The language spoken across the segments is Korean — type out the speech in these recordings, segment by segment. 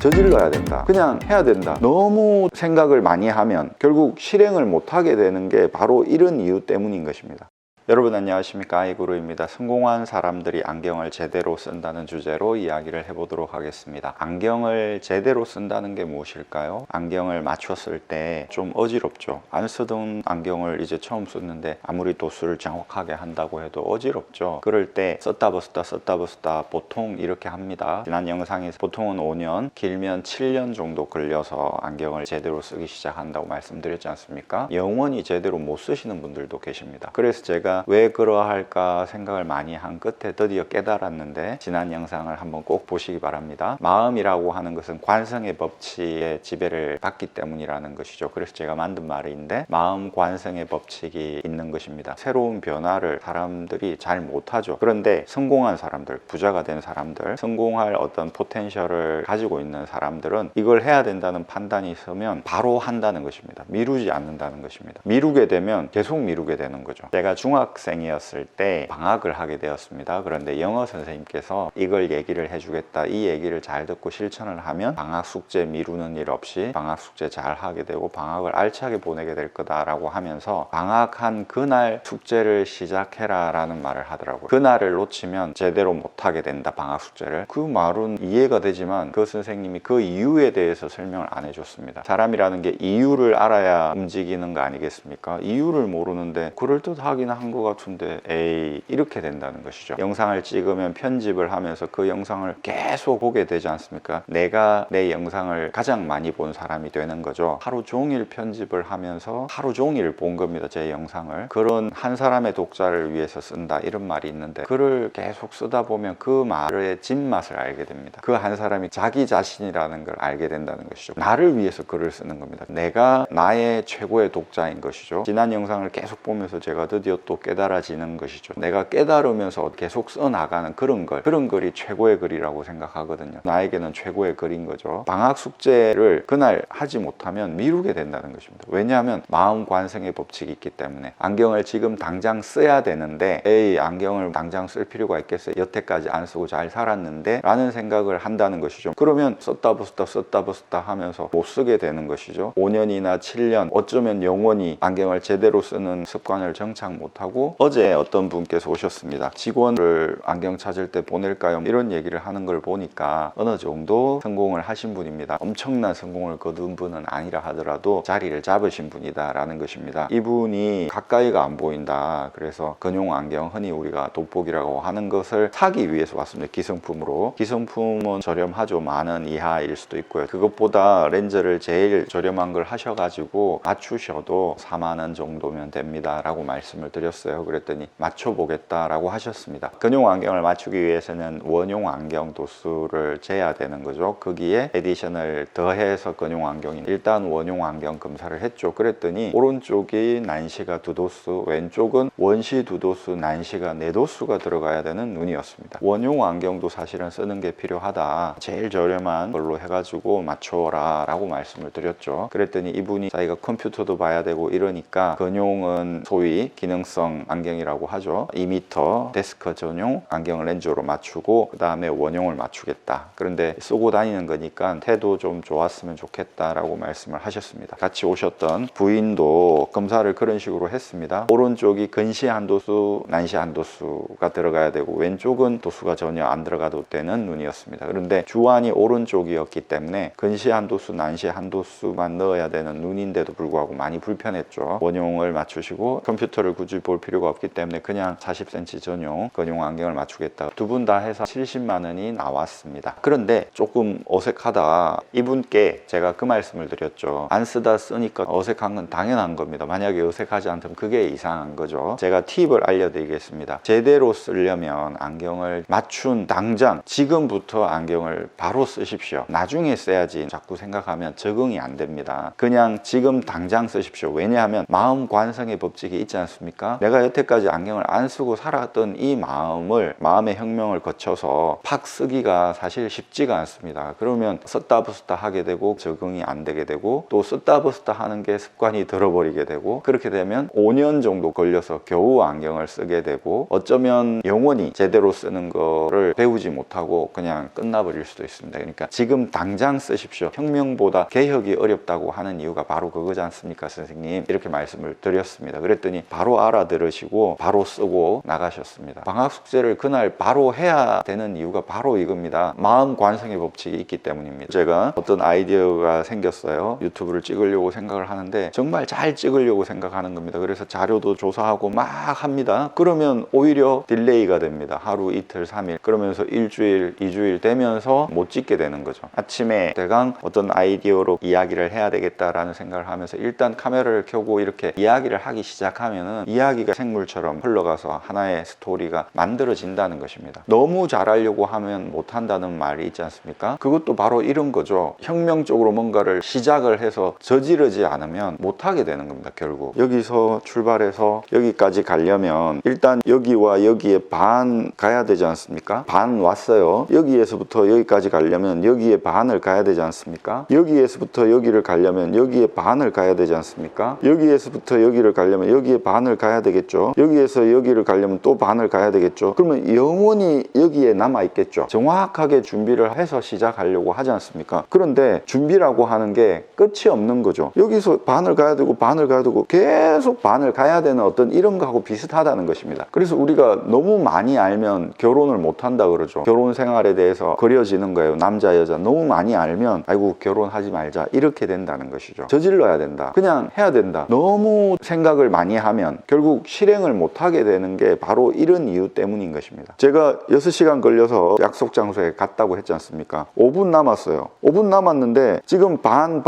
저질러야 된다, 그냥 해야 된다, 너무 생각을 많이 하면 결국 실행을 못하게 되는 게 바로 이런 이유 때문인 것입니다. 여러분 안녕하십니까, 아이구루입니다. 성공한 사람들이 안경을 제대로 쓴다는 주제로 이야기를 해보도록 하겠습니다. 안경을 제대로 쓴다는 게 무엇일까요? 안경을 맞췄을 때 좀 어지럽죠. 안 쓰던 안경을 이제 처음 썼는데 아무리 도수를 정확하게 한다고 해도 어지럽죠. 그럴 때 썼다 벗었다 보통 이렇게 합니다. 지난 영상에서 보통은 5년, 길면 7년 정도 걸려서 안경을 제대로 쓰기 시작한다고 말씀드렸지 않습니까? 영원히 제대로 못 쓰시는 분들도 계십니다. 그래서 제가 왜 그러할까 생각을 많이 한 끝에 드디어 깨달았는데, 지난 영상을 한번 꼭 보시기 바랍니다. 마음이라고 하는 것은 관성의 법칙에 지배를 받기 때문이라는 것이죠. 그래서 제가 만든 말인데, 마음 관성의 법칙이 있는 것입니다. 새로운 변화를 사람들이 잘 못하죠. 그런데 성공한 사람들, 부자가 된 사람들, 성공할 어떤 포텐셜을 가지고 있는 사람들은 이걸 해야 된다는 판단이 있으면 바로 한다는 것입니다. 미루지 않는다는 것입니다. 미루게 되면 계속 미루게 되는 거죠. 제가 중학생이었을 때 방학을 하게 되었습니다. 그런데 영어 선생님께서 이걸 얘기를 해주겠다, 이 얘기를 잘 듣고 실천을 하면 방학 숙제 미루는 일 없이 방학 숙제 잘 하게 되고 방학을 알차게 보내게 될 거다라고 하면서, 방학한 그날 숙제를 시작해라 라는 말을 하더라고요. 그날을 놓치면 제대로 못하게 된다, 방학 숙제를. 그 말은 이해가 되지만 그 선생님이 그 이유에 대해서 설명을 안 해줬습니다. 사람이라는 게 이유를 알아야 움직이는 거 아니겠습니까? 이유를 모르는데 그럴듯하긴 한 것 같은데 에이, 이렇게 된다는 것이죠. 영상을 찍으면 편집을 하면서 그 영상을 계속 보게 되지 않습니까? 내가 내 영상을 가장 많이 본 사람이 되는 거죠. 하루 종일 편집을 하면서 하루 종일 본 겁니다, 제 영상을. 그런 한 사람의 독자를 위해서 쓴다, 이런 말이 있는데, 글을 계속 쓰다 보면 그 말의 진맛을 알게 됩니다. 그 한 사람이 자기 자신이라는 걸 알게 된다는 것이죠. 나를 위해서 글을 쓰는 겁니다. 내가 나의 최고의 독자인 것이죠. 지난 영상을 계속 보면서 제가 드디어 또 깨달아지는 것이죠. 내가 깨달으면서 계속 써나가는 그런 글이 최고의 글이라고 생각하거든요. 나에게는 최고의 글인 거죠. 방학 숙제를 그날 하지 못하면 미루게 된다는 것입니다. 왜냐하면 마음 관성의 법칙이 있기 때문에. 안경을 지금 당장 써야 되는데, 에이, 안경을 당장 쓸 필요가 있겠어요, 여태까지 안 쓰고 잘 살았는데 라는 생각을 한다는 것이죠. 그러면 썼다 벗었다 하면서 못 쓰게 되는 것이죠. 5년이나 7년, 어쩌면 영원히 안경을 제대로 쓰는 습관을 정착 못하고, 어제 어떤 분께서 오셨습니다. 직원을 안경 찾을 때 보낼까요? 이런 얘기를 하는 걸 보니까 어느 정도 성공을 하신 분입니다. 엄청난 성공을 거둔 분은 아니라 하더라도 자리를 잡으신 분이다 라는 것입니다. 이분이 가까이가 안 보인다, 그래서 근용 안경, 흔히 우리가 돋보기라고 하는 것을 사기 위해서 왔습니다. 기성품으로. 기성품은 저렴하죠. 10,000원 이하일 수도 있고요. 그것보다 렌즈를 제일 저렴한 걸 하셔가지고 맞추셔도 40,000원 정도면 됩니다 라고 말씀을 드렸어요. 그랬더니 맞춰보겠다라고 하셨습니다. 근용 안경을 맞추기 위해서는 원용 안경 도수를 재야 되는 거죠. 거기에 에디션을 더해서 근용 안경이, 일단 원용 안경 검사를 했죠. 그랬더니 오른쪽이 난시가 2도수, 왼쪽은 원시 2도수, 난시가 4도수가 들어가야 되는 눈이었습니다. 원용 안경도 사실은 쓰는 게 필요하다, 제일 저렴한 걸로 해가지고 맞춰라 라고 말씀을 드렸죠. 그랬더니 이분이 자기가 컴퓨터도 봐야 되고 이러니까 근용은 소위 기능성 안경이라고 하죠. 2m 데스크 전용 안경 렌즈로 맞추고 그 다음에 원용을 맞추겠다. 그런데 쓰고 다니는 거니까 태도 좀 좋았으면 좋겠다라고 말씀을 하셨습니다. 같이 오셨던 부인도 검사를 그런 식으로 했습니다. 오른쪽이 근시 한도수, 난시 한도수가 들어가야 되고 왼쪽은 도수가 전혀 안 들어가도 되는 눈이었습니다. 그런데 주안이 오른쪽이었기 때문에 근시 한도수, 난시 한도수만 넣어야 되는 눈인데도 불구하고 많이 불편했죠. 원용을 맞추시고 컴퓨터를 굳이 볼 필요가 없기 때문에 그냥 40cm 전용 근용 안경을 맞추겠다. 두 분 다 해서 70만 원이 나왔습니다. 그런데 조금 어색하다, 이분께 제가 그 말씀을 드렸죠. 안 쓰다 쓰니까 어색한 건 당연한 겁니다. 만약에 어색하지 않다면 그게 이상한 거죠. 제가 팁을 알려드리겠습니다. 제대로 쓰려면 안경을 맞춘 당장, 지금부터 안경을 바로 쓰십시오. 나중에 써야지 자꾸 생각하면 적응이 안 됩니다. 그냥 지금 당장 쓰십시오. 왜냐하면 마음 관성의 법칙이 있지 않습니까? 내가 여태까지 안경을 안 쓰고 살았던 이 마음의 혁명을 거쳐서 팍 쓰기가 사실 쉽지가 않습니다. 그러면 썼다 벗었다 하게 되고 적응이 안 되게 되고 또 썼다 벗었다 하는 게 습관이 들어버리게 되고 그렇게 되면 5년 정도 걸려서 겨우 안경을 쓰게 되고 어쩌면 영원히 제대로 쓰는 거를 배우지 못하고 그냥 끝나버릴 수도 있습니다. 그러니까 지금 당장 쓰십시오. 혁명보다 개혁이 어렵다고 하는 이유가 바로 그거지 않습니까, 선생님? 이렇게 말씀을 드렸습니다. 그랬더니 바로 알아들으시고 바로 쓰고 나가셨습니다. 방학 숙제를 그날 바로 해야 되는 이유가 바로 이겁니다. 마음 관성의 법칙이 있기 때문입니다. 제가 어떤 아이디어가 생겼어요. 유튜브를 찍으려고 생각을 하는데 정말 잘 찍으려고 생각하는 겁니다. 그래서 자료도 조사하고 막 합니다. 그러면 오히려 딜레이가 됩니다. 하루, 이틀, 3일 그러면서 일주일, 2주일 되면서 못 찍게 되는 거죠. 아침에 대강 어떤 아이디어로 이야기를 해야 되겠다라는 생각을 하면서 일단 카메라를 켜고 이렇게 이야기를 하기 시작하면은 이야기가 생물처럼 흘러가서 하나의 스토리가 만들어진다는 것입니다. 너무 잘하려고 하면 못한다는 말이 있지 않습니까? 그것도 바로 이런 거죠. 혁명적으로 뭔가를 시작을 해서 저지르지 않으면 못하게 되는 겁니다. 결국 여기서 출발해서 여기까지 가려면 일단 여기와 여기에 반 가야 되지 않습니까? 반 왔어요. 여기에서부터 여기까지 가려면 여기에 반을 가야 되지 않습니까? 여기에서부터 여기를 가려면 여기에 반을 가야 되지 않습니까? 여기에서부터 여기를 가려면 여기에 반을 가야 되겠죠. 여기에서 여기를 가려면 또 반을 가야 되겠죠. 그러면 영원히 여기에 남아 있겠죠. 정확하게 준비를 해서 시작하려고 하지 않습니까? 그런데 준비라고 하는 게 끝이 없는 거죠. 여기서 반을 가야 되고 반을 가야 되고 계속 반을 가야 되는 어떤 이런 거하고 비슷하다는 것입니다. 그래서 우리가 너무 많이 알면 결혼을 못 한다 그러죠. 결혼 생활에 대해서 그려지는 거예요. 남자 여자 너무 많이 알면 아이고 결혼하지 말자 이렇게 된다는 것이죠. 저질러야 된다. 그냥 해야 된다. 너무 생각을 많이 하면 결국 실행을 못 하게 되는 게 바로 이런 이유 때문인 것입니다. 제가 6시간 걸려서 약속 장소에 갔다고 했지 않습니까? 5분 남았어요. 5분 남았는데 지금 반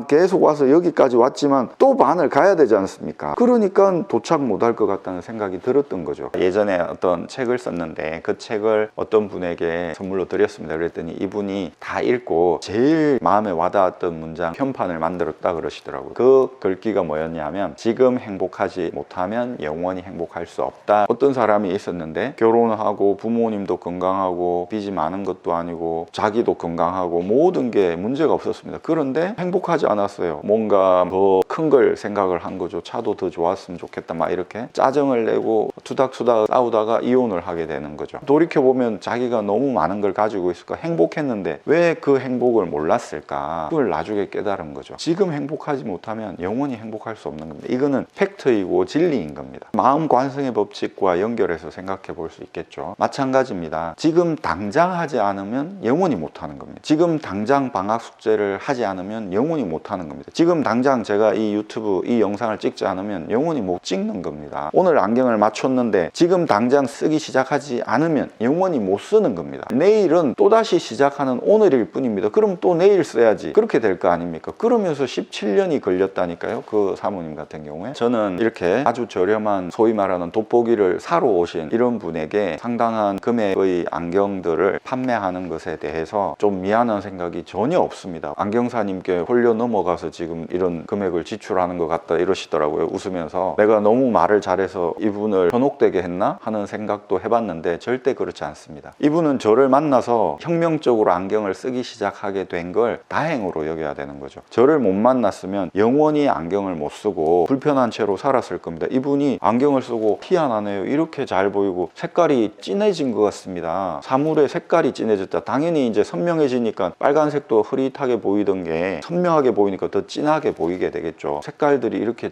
계속 와서 여기까지 왔지만 또 반을 가야 되지 않습니까? 그러니까 도착 못 할 것 같다는 생각이 들었던 거죠. 예전에 어떤 책을 썼는데 그 책을 어떤 분에게 선물로 드렸습니다. 그랬더니 이분이 다 읽고 제일 마음에 와닿았던 문장 편판을 만들었다 그러시더라고요. 그 글귀가 뭐였냐면 지금 행복하지 못하면 영원히 행복할 수 없다. 어떤 사람이 있었는데 결혼하고 부모님도 건강하고 빚이 많은 것도 아니고 자기도 건강하고 모든 게 문제가 없었습니다. 그런데 행복하지 않았어요. 뭔가 더 큰 걸 생각을 한 거죠. 차도 더 좋았으면 좋겠다 막 이렇게 짜증을 내고 투닥투닥 싸우다가 이혼을 하게 되는 거죠. 돌이켜보면 자기가 너무 많은 걸 가지고 있을까 행복했는데 왜 그 행복을 몰랐을까? 그걸 나중에 깨달은 거죠. 지금 행복하지 못하면 영원히 행복할 수 없는 겁니다. 이거는 팩트이고 진리인 겁니다. 마음 관성의 법칙과 연결해서 생각해 볼 수 있겠죠. 마찬가지입니다. 지금 당장 하지 않으면 영원히 못하는 겁니다. 지금 당장 방학 숙제를 하지 않으면 영원히 못하는 겁니다. 지금 당장 제가 이 유튜브 이 영상을 찍지 않으면 영원히 못 찍는 겁니다. 오늘 안경을 맞췄는데 지금 당장 쓰기 시작하지 않으면 영원히 못 쓰는 겁니다. 내일은 또다시 시작하는 오늘일 뿐입니다. 그럼 또 내일 써야지. 그렇게 될 거 아닙니까? 그러면서 17년이 걸렸다니까요. 그 사모님 같은 경우에 저는 이렇게 아주 저렴한 소위 말하는 돋보기를 사러 오신 이런 분에게 상당한 금액의 안경들을 판매하는 것에 대해서 좀 미안한 생각이 전혀 없습니다. 안경사님께 홀려 넘어가서 지금 이런 금액을 지출하는 것 같다 이러시더라고요. 웃으면서 내가 너무 말을 잘해서 이분을 현혹되게 했나 하는 생각도 해봤는데 절대 그렇지 않습니다. 이분은 저를 만나서 혁명적으로 안경을 쓰기 시작하게 된 걸 다행으로 여겨야 되는 거죠. 저를 못 만났으면 영원히 안경을 못 쓰고 불편한 채로 살았을 겁니다. 이분이 안경을 쓰고 티 안 나네요. 이렇게 잘 보이고 색깔이 진해진 것 같습니다. 사물의 색깔이 진해졌다. 당연히 이제 선명해지니까 빨간색도 흐릿하게 보이던 게 선명하게 보이니까 더 진하게 보이게 되겠죠. 색깔들이 이렇게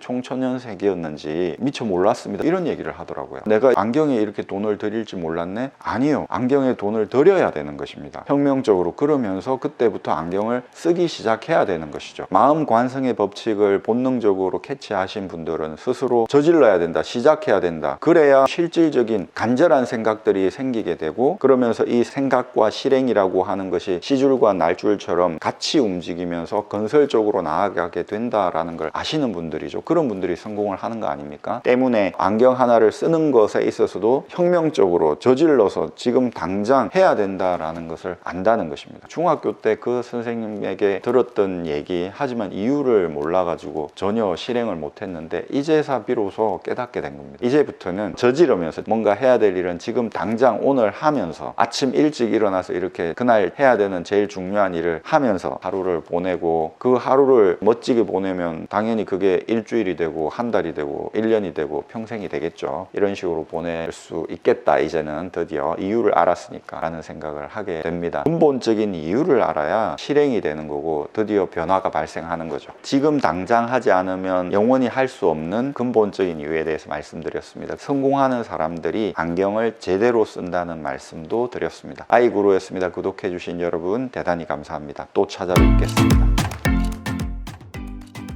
총천연색이었는지 미처 몰랐습니다. 이런 얘기를 하더라고요. 내가 안경에 이렇게 돈을 들일지 몰랐네? 아니요. 안경에 돈을 들여야 되는 것입니다. 혁명적으로. 그러면서 그때부터 안경을 쓰기 시작해야 되는 것이죠. 마음 관성의 법칙을 본능적으로 캐치하신 분들은 스스로 저질러야 된다. 시작해야 된다. 그래야 실질적인 간절한 생각들이 생기게 되고 그러면서 이 생각과 실행이라고 하는 것이 시줄과 날줄처럼 같이 움직이면서 건설적으로 나아가게 된다라는 걸 아시는 분들이죠. 그런 분들이 성공을 하는 거 아닙니까? 때문에 안경 하나를 쓰는 것에 있어서도 혁명적으로 저질러서 지금 당장 해야 된다라는 것을 안다는 것입니다. 중학교 때 그 선생님에게 들었던 얘기 하지만 이유를 몰라가지고 전혀 실행을 못했는데 이제서 비로소 깨닫게 된 겁니다. 이제부터는 저지르면서 뭔가 해야 될 일은 지금 당장 오늘 하면서 아침 일찍 일어나서 이렇게 그날 해야 되는 제일 중요한 일을 하면서 하루를 보내고, 그 하루를 멋지게 보내면 당연히 그게 일주일이 되고 한 달이 되고 1년이 되고 평생이 되겠죠. 이런 식으로 보낼 수 있겠다, 이제는 드디어 이유를 알았으니까 라는 생각을 하게 됩니다. 근본적인 이유를 알아야 실행이 되는 거고 드디어 변화가 발생하는 거죠. 지금 당장 하지 않으면 영원히 할 수 없는 근본적인 이유에 대해서 말씀드렸습니다. 성공하는 사람들이 안경을 제대로 쓴다는 말씀도 드렸습니다. 아이구루였습니다. 구독해 주신 여러분 대단히 감사합니다. 또 찾아뵙겠습니다.